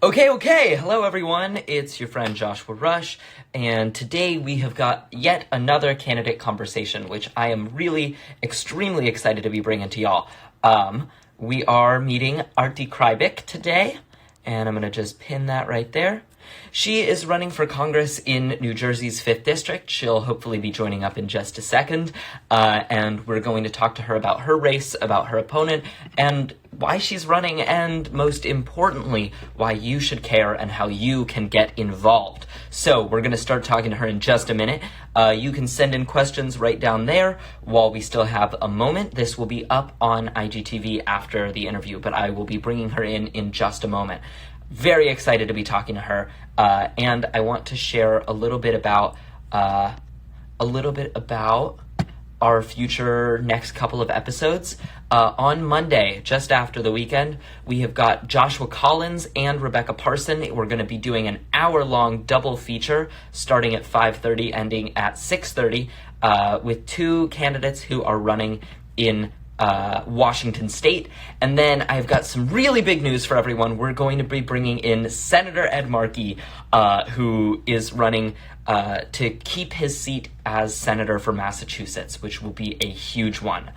Okay. Hello, everyone. It's your friend Joshua Rush, and today we have got yet another candidate conversation, which I am really extremely excited to be bringing to y'all. We are meeting Arti Krybik today, and I'm going to just pin that right there. She is running for Congress in New Jersey's 5th District. She'll hopefully be joining up in just a second. And we're going to talk to her about her race, about her opponent, and why she's running, and most importantly, why you should care and how you can get involved. So we're going to start talking to her in just a minute. You can send in questions right down there while we still have a moment. This will be up on IGTV after the interview, but I will be bringing her in just a moment. Very excited to be talking to her, and I want to share a little bit about our future next couple of episodes. On Monday, just after the weekend, we have got Joshua Collins and Rebecca Parson. We're going to be doing an hour-long double feature starting at 5:30, ending at 6:30, with two candidates who are running in Washington State. And then I've got some really big news for everyone. We're going to be bringing in Senator Ed Markey, who is running to keep his seat as senator for Massachusetts, which will be a huge one.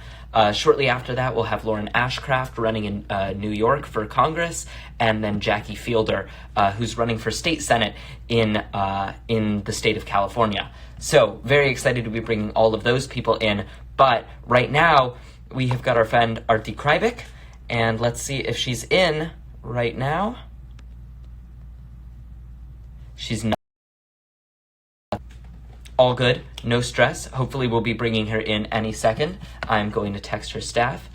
Shortly after that, we'll have Lauren Ashcraft running in New York for Congress, and then Jackie Fielder, who's running for state senate in the state of California. So very excited to be bringing all of those people in. But right now, we have got our friend Arti Krybik, and let's see if she's in right now. She's not. All good, no stress. Hopefully we'll be bringing her in any second. I'm going to text her staff.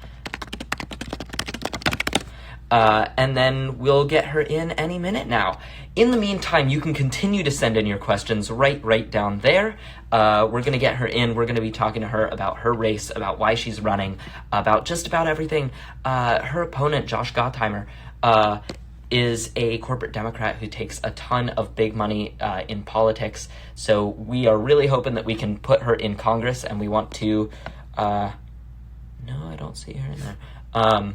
And then we'll get her in any minute now. In the meantime, you can continue to send in your questions right down there. We're going to get her in. We're going to be talking to her about her race, about why she's running, about just about everything. Her opponent, Josh Gottheimer, is a corporate Democrat who takes a ton of big money in politics. So we are really hoping that we can put her in Congress, and we want to... no, I don't see her in there.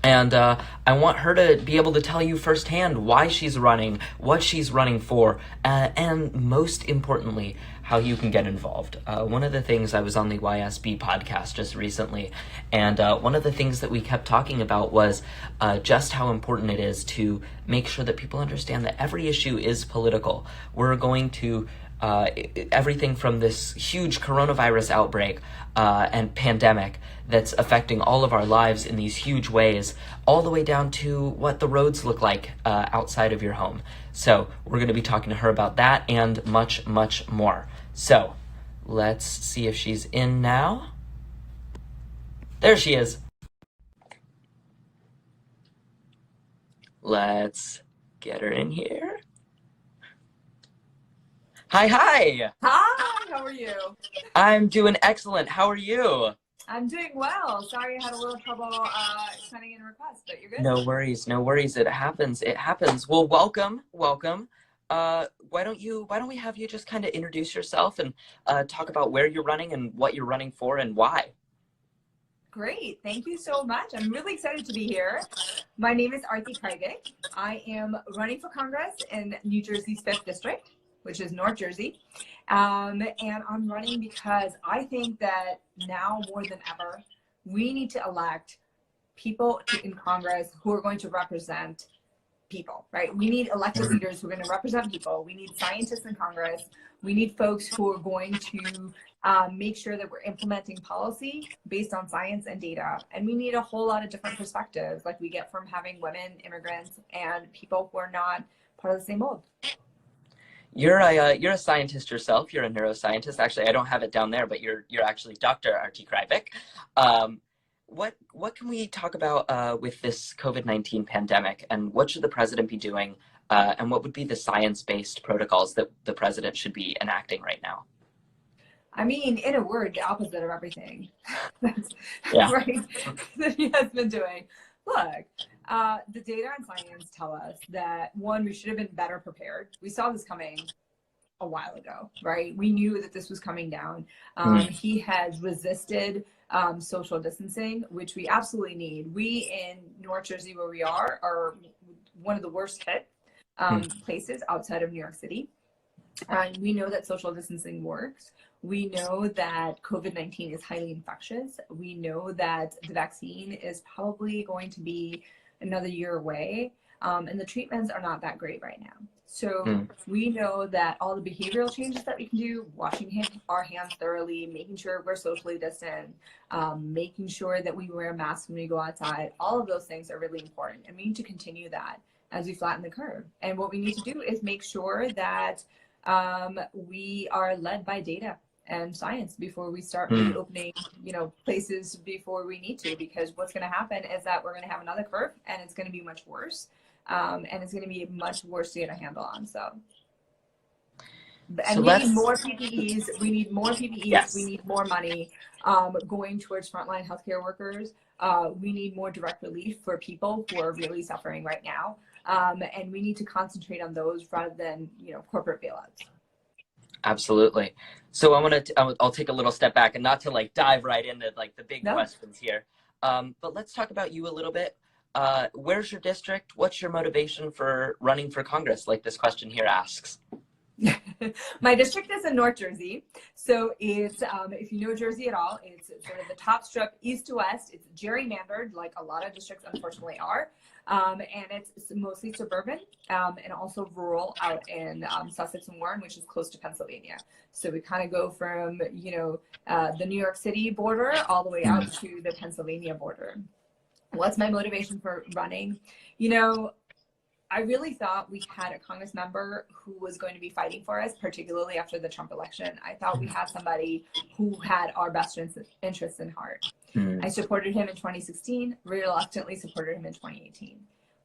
And I want her to be able to tell you firsthand why she's running, what she's running for, and most importantly, how you can get involved. One of the things, I was on the YSB podcast just recently, and one of the things that we kept talking about was just how important it is to make sure that people understand that every issue is political. We're going to everything from this huge coronavirus outbreak and pandemic that's affecting all of our lives in these huge ways, all the way down to what the roads look like outside of your home. So we're going to be talking to her about that and much more. So let's see if she's in now. There she is. Let's get her in here. Hi. Hi, how are you? I'm doing excellent. How are you? I'm doing well. Sorry I had a little trouble sending in a request, but you're good. No worries. It happens. Well, welcome. Why don't we have you just kind of introduce yourself and talk about where you're running and what you're running for and why? Great. Thank you so much. I'm really excited to be here. My name is Arti Krybik. I am running for Congress in New Jersey's 5th District, which is North Jersey. And I'm running because I think that now more than ever, we need to elect people in Congress who are going to represent people, right? We need elected leaders who are going to represent people. We need scientists in Congress. We need folks who are going to make sure that we're implementing policy based on science and data. And we need a whole lot of different perspectives like we get from having women, immigrants, and people who are not part of the same mold. You're a scientist yourself. You're a neuroscientist. Actually, I don't have it down there, but you're actually Dr. Arti Krybik. What can we talk about with this COVID-19 pandemic, and what should the president be doing, and what would be the science-based protocols that the president should be enacting right now? I mean, in a word, the opposite of everything. That's Yeah. right, that he has been doing. Look, the data and science tell us that, one, we should have been better prepared. We saw this coming a while ago, right? We knew that this was coming down. He has resisted social distancing, which we absolutely need. We in North Jersey, where we are one of the worst hit places outside of New York City. We know that social distancing works. We know that COVID-19 is highly infectious. We know that the vaccine is probably going to be another year away. And the treatments are not that great right now. So we know that all the behavioral changes that we can do, washing our hands thoroughly, making sure we're socially distant, making sure that we wear masks when we go outside, all of those things are really important. And we need to continue that as we flatten the curve. And what we need to do is make sure that we are led by data and science before we start reopening, places before we need to, because what's going to happen is that we're going to have another curve and it's going to be much worse. And it's going to be much worse to get a handle on. And we need more PPEs. We need more PPEs. Yes. We need more money going towards frontline healthcare workers. We need more direct relief for people who are really suffering right now. And we need to concentrate on those rather than, corporate bailouts. Absolutely. So I'll take a little step back and not to dive right into the big questions here. But let's talk about you a little bit. Where's your district? What's your motivation for running for Congress, like this question here asks? My district is in North Jersey. So it's, if you know Jersey at all, it's sort of the top strip east to west. It's gerrymandered, like a lot of districts unfortunately are. And it's mostly suburban and also rural out in Sussex and Warren, which is close to Pennsylvania. So we kind of go from, the New York City border all the way out to the Pennsylvania border. What's my motivation for running? I really thought we had a Congress member who was going to be fighting for us, particularly after the Trump election. I thought we had somebody who had our best interests in heart. I supported him in 2016, reluctantly supported him in 2018.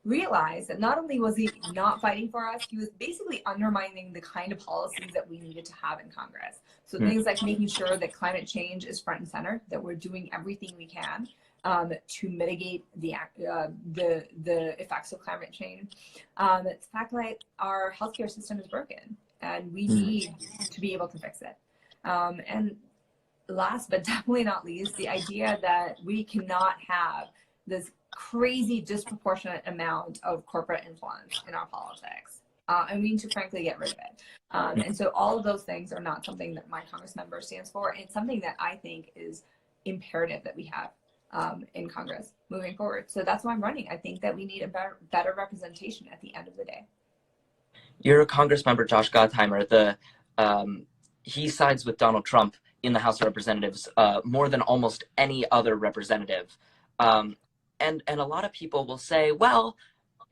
Realized that not only was he not fighting for us, he was basically undermining the kind of policies that we needed to have in Congress. So things like making sure that climate change is front and center, that we're doing everything we can to mitigate the effects of climate change. The fact that our healthcare system is broken and we need to be able to fix it. And last but definitely not least, the idea that we cannot have this crazy disproportionate amount of corporate influence in our politics. And we need to frankly get rid of it. And so all of those things are not something that my Congress member stands for. And it's something that I think is imperative that we have in Congress moving forward. So that's why I'm running. I think that we need a better representation at the end of the day. Your Congress member, Josh Gottheimer, he sides with Donald Trump in the House of Representatives more than almost any other representative. And a lot of people will say, well,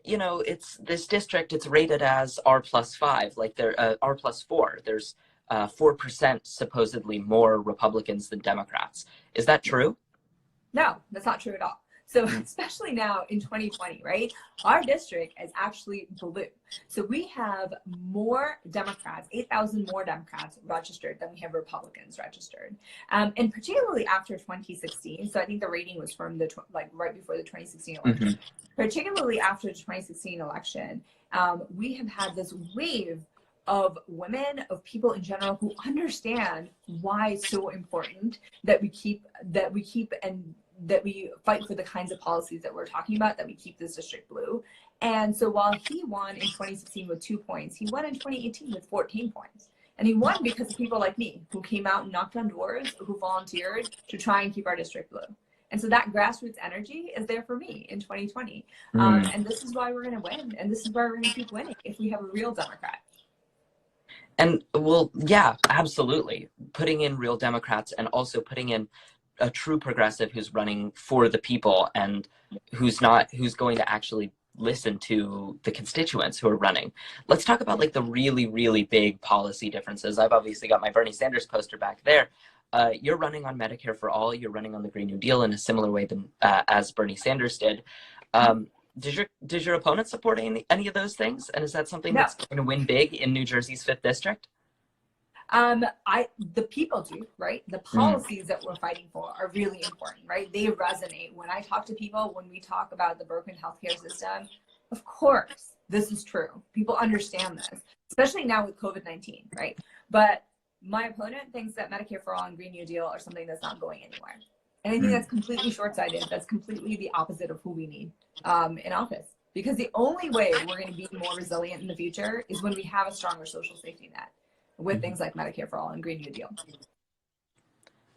it's this district, it's rated as R+5, like they're R+4. There's 4% supposedly more Republicans than Democrats. Is that true? No, that's not true at all. So especially now in 2020, right? Our district is actually blue. So we have more Democrats, 8,000 more Democrats registered than we have Republicans registered. And particularly after 2016, so I think the rating was from right before the 2016 election. Particularly after the 2016 election, we have had this wave of women, of people in general who understand why it's so important that we fight for the kinds of policies that we're talking about, that we keep this district blue. And so while he won in 2016 with 2 points, he won in 2018 with 14 points. And he won because of people like me who came out and knocked on doors, who volunteered to try and keep our district blue. And so that grassroots energy is there for me in 2020. And this is why we're going to win. And this is why we're going to keep winning if we have a real Democrat. And well, yeah, absolutely. Putting in real Democrats and also putting in a true progressive who's running for the people and who's going to actually listen to the constituents who are running. Let's talk about the really, really big policy differences. I've obviously got my Bernie Sanders poster back there. You're running on Medicare for All. You're running on the Green New Deal in a similar way than as Bernie Sanders did. Does your opponent support any of those things? And is that something that's going to win big in New Jersey's 5th District? The people do, right? The policies that we're fighting for are really important, right? They resonate. When I talk to people, when we talk about the broken healthcare system, of course, this is true. People understand this, especially now with COVID-19, right? But my opponent thinks that Medicare for All and Green New Deal are something that's not going anywhere. And I think that's completely short-sighted. That's completely the opposite of who we need in office. because the only way we're going to be more resilient in the future is when we have a stronger social safety net with things like Medicare for All and Green New Deal.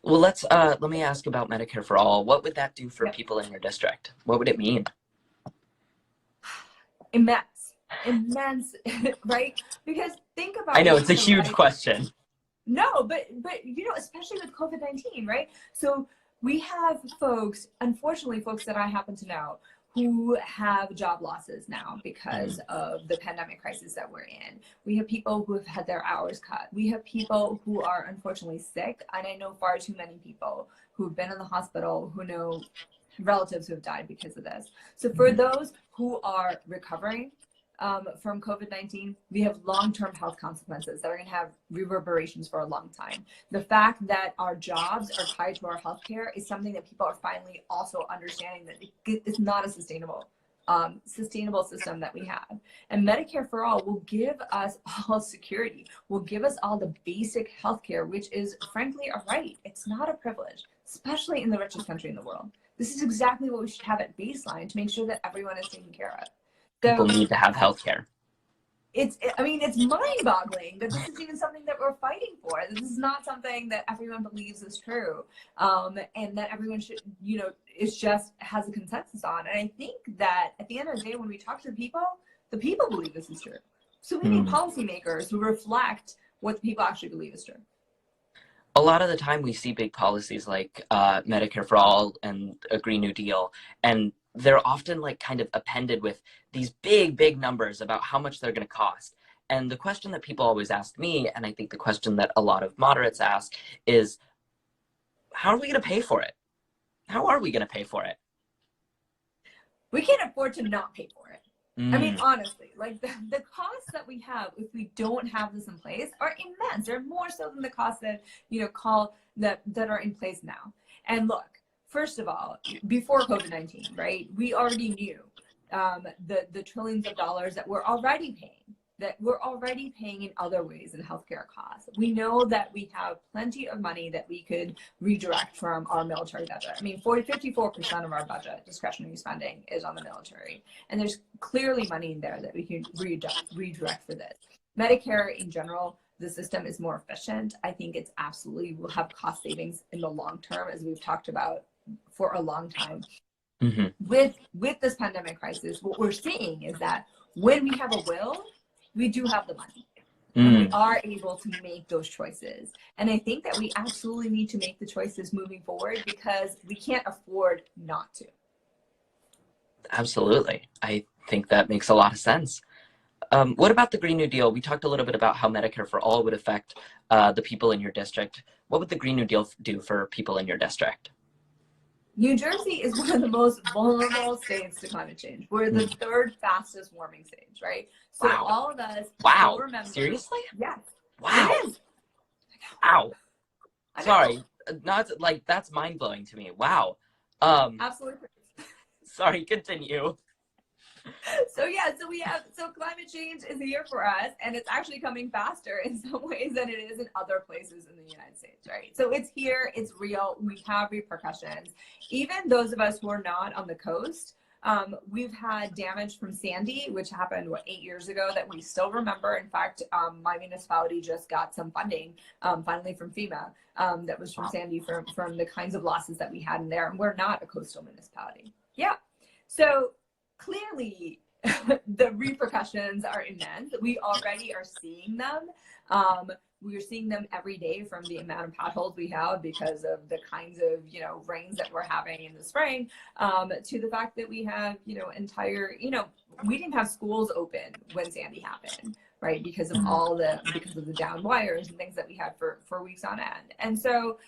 Well, let me ask about Medicare for All. What would that do for people in your district? What would it mean? Immense, right? Because think about, I know it's a huge question. No, but you know, especially with COVID-19, right? So we have folks, unfortunately, folks that I happen to know who have job losses now because of the pandemic crisis that we're in. We have people who have had their hours cut. We have people who are unfortunately sick. And I know far too many people who've been in the hospital who know relatives who have died because of this. So for those who are recovering from COVID-19, we have long-term health consequences that are going to have reverberations for a long time. The fact that our jobs are tied to our healthcare is something that people are finally also understanding that it's not a sustainable system that we have. And Medicare for All will give us all security, will give us all the basic healthcare, which is frankly a right. It's not a privilege, especially in the richest country in the world. This is exactly what we should have at baseline to make sure that everyone is taken care of. People need to have health care. I mean, it's mind-boggling that this is even something that we're fighting for. This is not something that everyone believes is true, and that everyone should, you know, has a consensus on. And I think that at the end of the day, when we talk to the people believe this is true. So we need policymakers who reflect what the people actually believe is true. A lot of the time we see big policies like Medicare for All and a Green New Deal, and they're often like kind of appended with these big numbers about how much they're going to cost. And the question that people always ask me, and I think the question that a lot of moderates ask, is how are we going to pay for it? How are we going to pay for it? We can't afford to not pay for it. I mean, honestly, like the costs that we have if we don't have this in place are immense. They're more so than the costs that, you know, that are in place now. And look, first of all, before COVID-19, right, we already knew the trillions of dollars that we're already paying in other ways in healthcare costs. We know that we have plenty of money that we could redirect from our military budget. I mean, 54% of our budget, discretionary spending, is on the military. And there's clearly money in there that we can redirect for this. Medicare in general, the system is more efficient. I think it's absolutely will have cost savings in the long term, as we've talked about for a long time. With this pandemic crisis, what we're seeing is that when we have a will, we do have the money. And we are able to make those choices. And I think that we absolutely need to make the choices moving forward because we can't afford not to. Absolutely. I think that makes a lot of sense. What about the Green New Deal? We talked a little bit about how Medicare for All would affect the people in your district. What would the Green New Deal do for people in your district? New Jersey is one of the most vulnerable states to climate change. We're the third fastest warming state, right? So all of us remember. Seriously? Yes. Wow. It is. Wow. Sorry. Not like that's mind blowing to me. Wow. Absolutely. Sorry, continue. So climate change is here for us, and it's actually coming faster in some ways than it is in other places in the United States, right? So it's here, it's real, we have repercussions. Even those of us who are not on the coast, we've had damage from Sandy, which happened, 8 years ago, that we still remember. In fact, my municipality just got some funding, finally from FEMA, that was from Sandy, from the kinds of losses that we had in there, and we're not a coastal municipality. Yeah, so clearly, the repercussions are immense. We already are seeing them. We are seeing them every day from the amount of potholes we have because of the kinds of, rains that we're having in the spring, to the fact that we have, we didn't have schools open when Sandy happened, right? Because of the downed wires and things that we had for weeks on end. And so,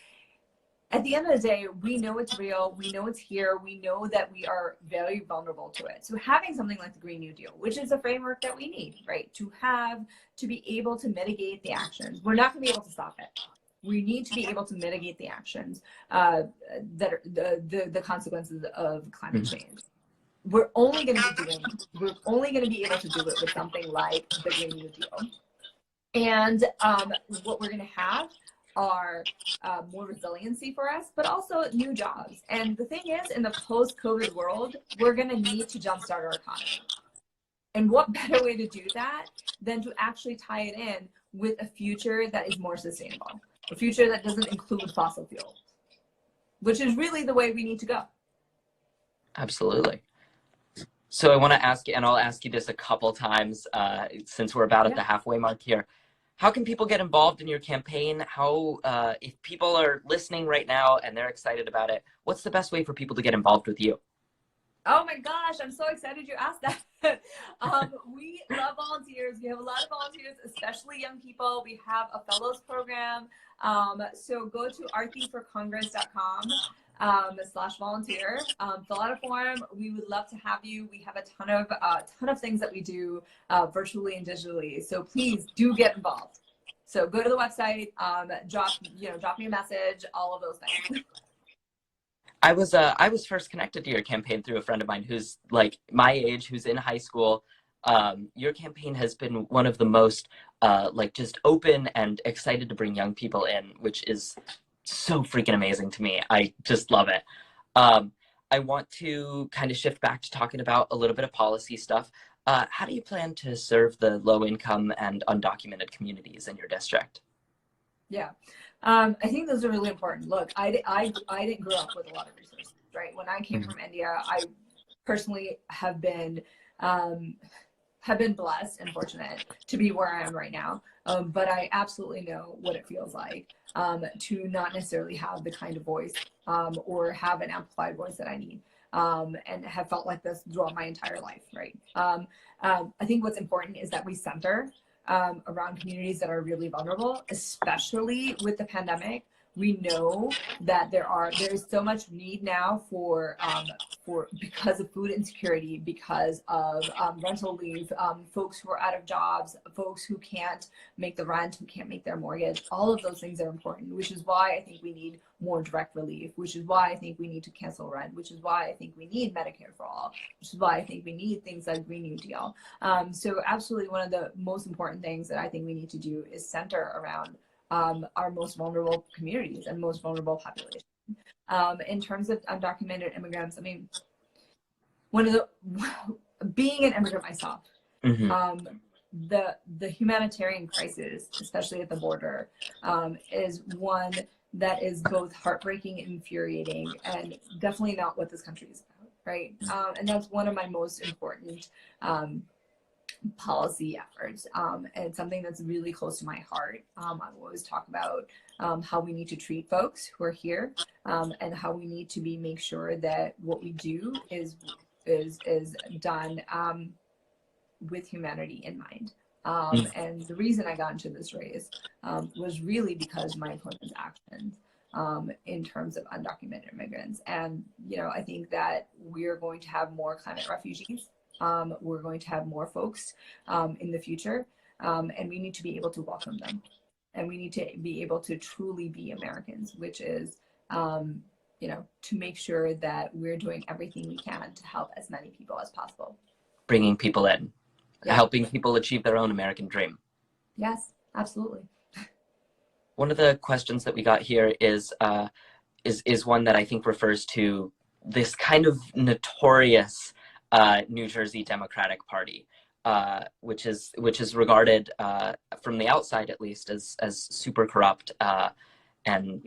at the end of the day, we know it's real, we know it's here, we know that we are very vulnerable to it. So having something like the Green New Deal, which is a framework that we need, right, to be able to mitigate the actions. We're not going to be able to stop it. We need to be able to mitigate the actions that are the consequences of climate change. We're only going to be able to do it with something like the Green New Deal. And what we're going to have are more resiliency for us, but also new jobs. And the thing is, in the post-COVID world, we're going to need to jumpstart our economy. And what better way to do that than to actually tie it in with a future that is more sustainable, a future that doesn't include fossil fuels, which is really the way we need to go. Absolutely. So I want to ask you, and I'll ask you this a couple times since we're about at the halfway mark here. How can people get involved in your campaign? How, if people are listening right now and they're excited about it, what's the best way for people to get involved with you? Oh my gosh, I'm so excited you asked that. We love volunteers. We have a lot of volunteers, especially young people. We have a fellows program. So go to arthyforcongress.com/volunteer. Fill out a form. We would love to have you. We have a ton of things that we do virtually and digitally. So please do get involved. So go to the website, drop me a message, all of those things. I was first connected to your campaign through a friend of mine who's like my age, who's in high school. Your campaign has been one of the most like just open and excited to bring young people in, which is so freaking amazing to me. I just love it. I want to kind of shift back to talking about a little bit of policy stuff. How do you plan to serve the low income and undocumented communities in your district? Yeah. I think those are really important. Look, I didn't grow up with a lot of resources, right? When I came from India, I personally have been blessed and fortunate to be where I am right now. But I absolutely know what it feels like to not necessarily have the kind of voice or have an amplified voice that I need, and have felt like this throughout my entire life, right? I think what's important is that we center around communities that are really vulnerable, especially with the pandemic. We know that there is so much need now for because of food insecurity, because of rental leave, folks who are out of jobs, folks who can't make the rent, who can't make their mortgage. All of those things are important, which is why I think we need more direct relief, which is why I think we need to cancel rent, which is why I think we need Medicare for all, which is why I think we need things like Green New Deal. So absolutely one of the most important things that I think we need to do is center around our most vulnerable communities and most vulnerable population. In terms of undocumented immigrants, I mean, being an immigrant myself, the humanitarian crisis, especially at the border, is one that is both heartbreaking and infuriating, and definitely not what this country is about, right? And that's one of my most important policy efforts, and it's something that's really close to my heart. I always talk about how we need to treat folks who are here, and how we need to make sure that what we do is done with humanity in mind. And the reason I got into this race was really because of my opponent's actions in terms of undocumented immigrants. And I think that we're going to have more climate refugees. We're going to have more folks in the future, and we need to be able to welcome them, and we need to be able to truly be Americans, which is to make sure that we're doing everything we can to help as many people as possible. Bringing people in, helping people achieve their own American dream. Yes, absolutely. One of the questions that we got here is one that I think refers to this kind of notorious New Jersey Democratic Party, which is regarded from the outside, at least, as super corrupt. And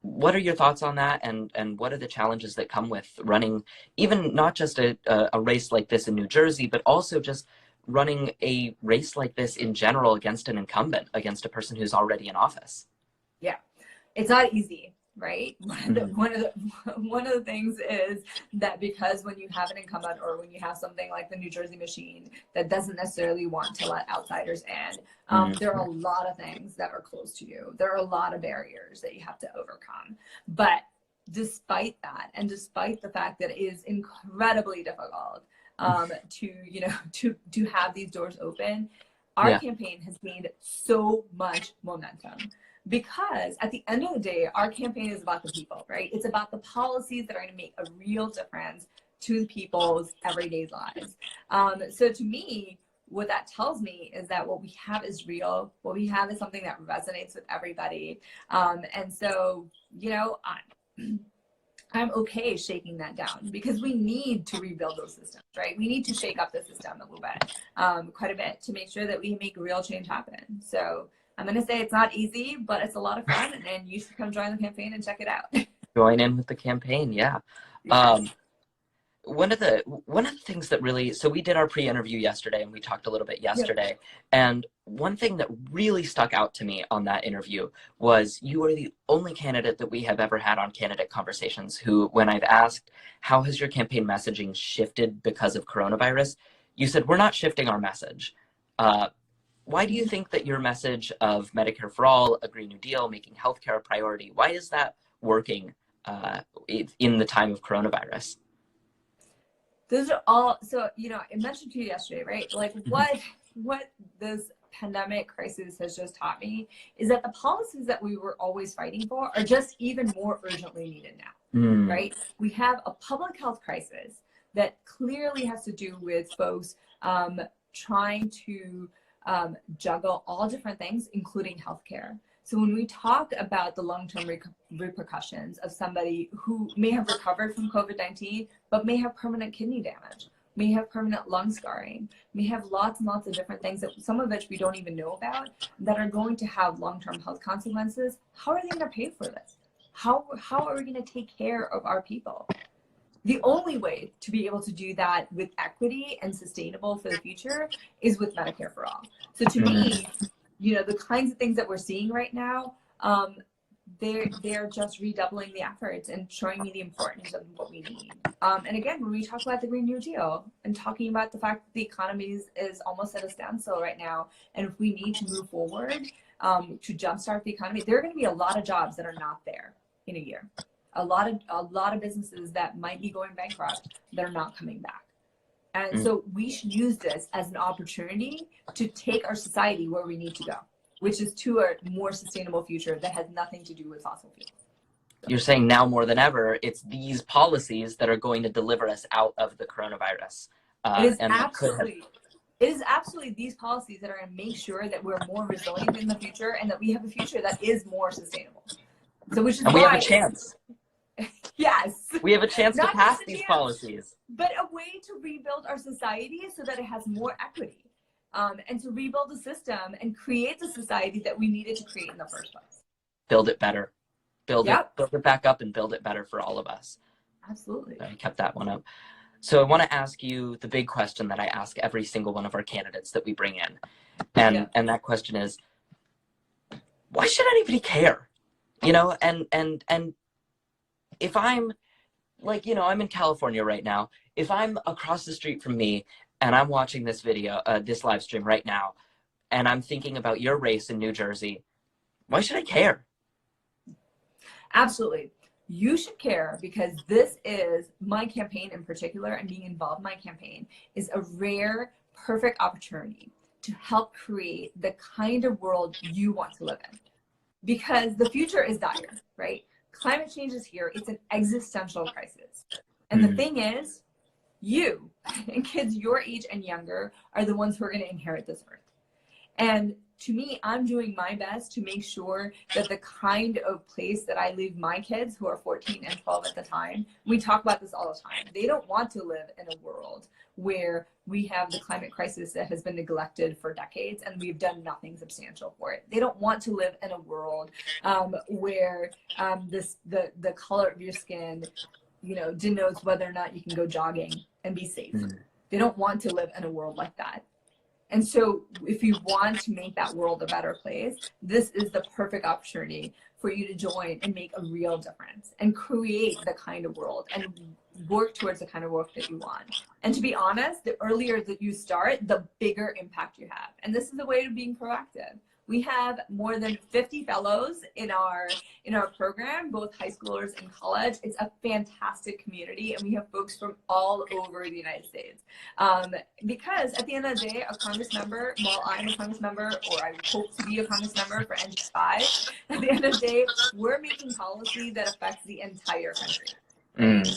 what are your thoughts on that? And what are the challenges that come with running, even not just a race like this in New Jersey, but also just running a race like this in general against an incumbent, against a person who's already in office? Yeah, it's not easy. Right. One of the things is that because when you have an incumbent, or when you have something like the New Jersey machine that doesn't necessarily want to let outsiders in, there are a lot of things that are close to you. There are a lot of barriers that you have to overcome. But despite that, and despite the fact that it is incredibly difficult to have these doors open, our campaign has gained so much momentum. Because at the end of the day, our campaign is about the people, right? It's about the policies that are going to make a real difference to people's everyday lives. So to me, what that tells me is that what we have is real. What we have is something that resonates with everybody. And so, I'm okay shaking that down because we need to rebuild those systems, right? We need to shake up the system a little bit, quite a bit, to make sure that we make real change happen. So I'm going to say it's not easy, but it's a lot of fun, and you should come join the campaign and check it out. Join in with the campaign, yeah. Yes. One of the things that really, so we did our pre-interview yesterday and we talked a little bit yesterday, and one thing that really stuck out to me on that interview was you are the only candidate that we have ever had on Candidate Conversations who, when I've asked how has your campaign messaging shifted because of coronavirus, you said we're not shifting our message. Why do you think that your message of Medicare for All, a Green New Deal, making healthcare a priority, why is that working in the time of coronavirus? Those are all, so, I mentioned to you yesterday, right? Like what this pandemic crisis has just taught me is that the policies that we were always fighting for are just even more urgently needed now, right? We have a public health crisis that clearly has to do with folks trying to juggle all different things, including healthcare. So when we talk about the long-term repercussions of somebody who may have recovered from COVID-19, but may have permanent kidney damage, may have permanent lung scarring, may have lots and lots of different things, that some of which we don't even know about, that are going to have long-term health consequences, how are they going to pay for this? How are we going to take care of our people? The only way to be able to do that with equity and sustainable for the future is with Medicare for All. So to me, the kinds of things that we're seeing right now, they're just redoubling the efforts and showing me the importance of what we need. And again, when we talk about the Green New Deal and talking about the fact that the economy is almost at a standstill right now, and if we need to move forward to jumpstart the economy, there are going to be a lot of jobs that are not there in a year. A lot of businesses that might be going bankrupt that are not coming back. And so we should use this as an opportunity to take our society where we need to go, which is to a more sustainable future that has nothing to do with fossil fuels. You're saying now more than ever, it's these policies that are going to deliver us out of the coronavirus. It is absolutely these policies that are going to make sure that we're more resilient in the future and that we have a future that is more sustainable. So which is and we have a chance. Yes. We have a chance to pass these policies. But a way to rebuild our society so that it has more equity, and to rebuild the system and create the society that we needed to create in the first place. Build it better. Build it back up and build it better for all of us. Absolutely. I kept that one up. So I want to ask you the big question that I ask every single one of our candidates that we bring in. And that question is, why should anybody care? And if I'm like, I'm in California right now. If I'm across the street from me and I'm watching this video, this live stream right now, and I'm thinking about your race in New Jersey, why should I care? Absolutely. You should care because this is my campaign in particular, and being involved in my campaign is a rare, perfect opportunity to help create the kind of world you want to live in. Because the future is dire, right? Climate change is here. It's an existential crisis. And the thing is, you and kids your age and younger are the ones who are going to inherit this earth. And to me, I'm doing my best to make sure that the kind of place that I leave my kids, who are 14 and 12 at the time, we talk about this all the time. They don't want to live in a world where we have the climate crisis that has been neglected for decades and we've done nothing substantial for it. They don't want to live in a world where the color of your skin, denotes whether or not you can go jogging and be safe. They don't want to live in a world like that. And so if you want to make that world a better place, this is the perfect opportunity for you to join and make a real difference and create the kind of world and work towards the kind of work that you want. And to be honest, the earlier that you start, the bigger impact you have. And this is a way of being proactive. We have more than 50 fellows in our program, both high schoolers and college. It's a fantastic community, and we have folks from all over the United States. Because at the end of the day, a Congress member, while I'm a Congress member, or I hope to be a Congress member for NG5, at the end of the day, we're making policy that affects the entire country. right?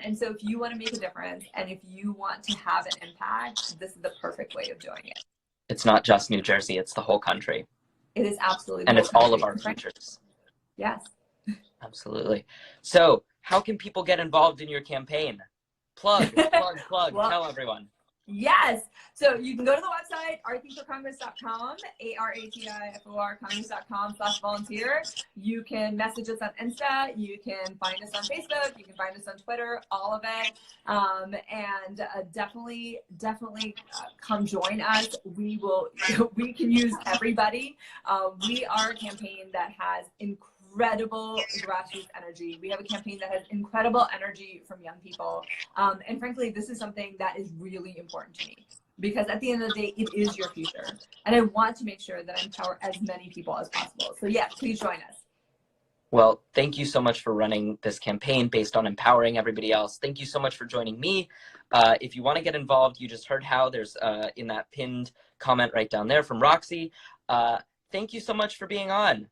And so if you want to make a difference and if you want to have an impact, this is the perfect way of doing it. It's not just New Jersey, it's the whole country. It is absolutely the And whole it's all of country. our futures. Yes. Absolutely. So, how can people get involved in your campaign? Plug. Well, tell everyone. Yes. So you can go to the website, artiforcongress.com, ARATIFOR congress.com/volunteer. You can message us on Insta. You can find us on Facebook. You can find us on Twitter, all of it. And definitely come join us. We can use everybody. We are a campaign that has incredible grassroots energy. We have a campaign that has incredible energy from young people. And frankly, this is something that is really important to me because at the end of the day, it is your future. And I want to make sure that I empower as many people as possible. So yeah, please join us. Well, thank you so much for running this campaign based on empowering everybody else. Thank you so much for joining me. If you want to get involved, you just heard how. There's in that pinned comment right down there from Roxy. Thank you so much for being on.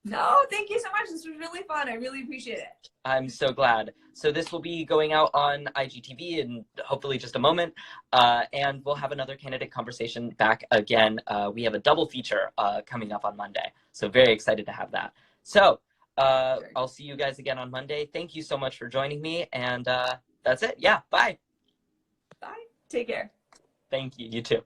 No, thank you so much. This was really fun. I really appreciate it. I'm so glad. So this will be going out on IGTV in hopefully just a moment. And we'll have another candidate conversation back again. We have a double feature coming up on Monday. So very excited to have that. So I'll see you guys again on Monday. Thank you so much for joining me. And that's it. Yeah, bye. Bye. Take care. Thank you. You too.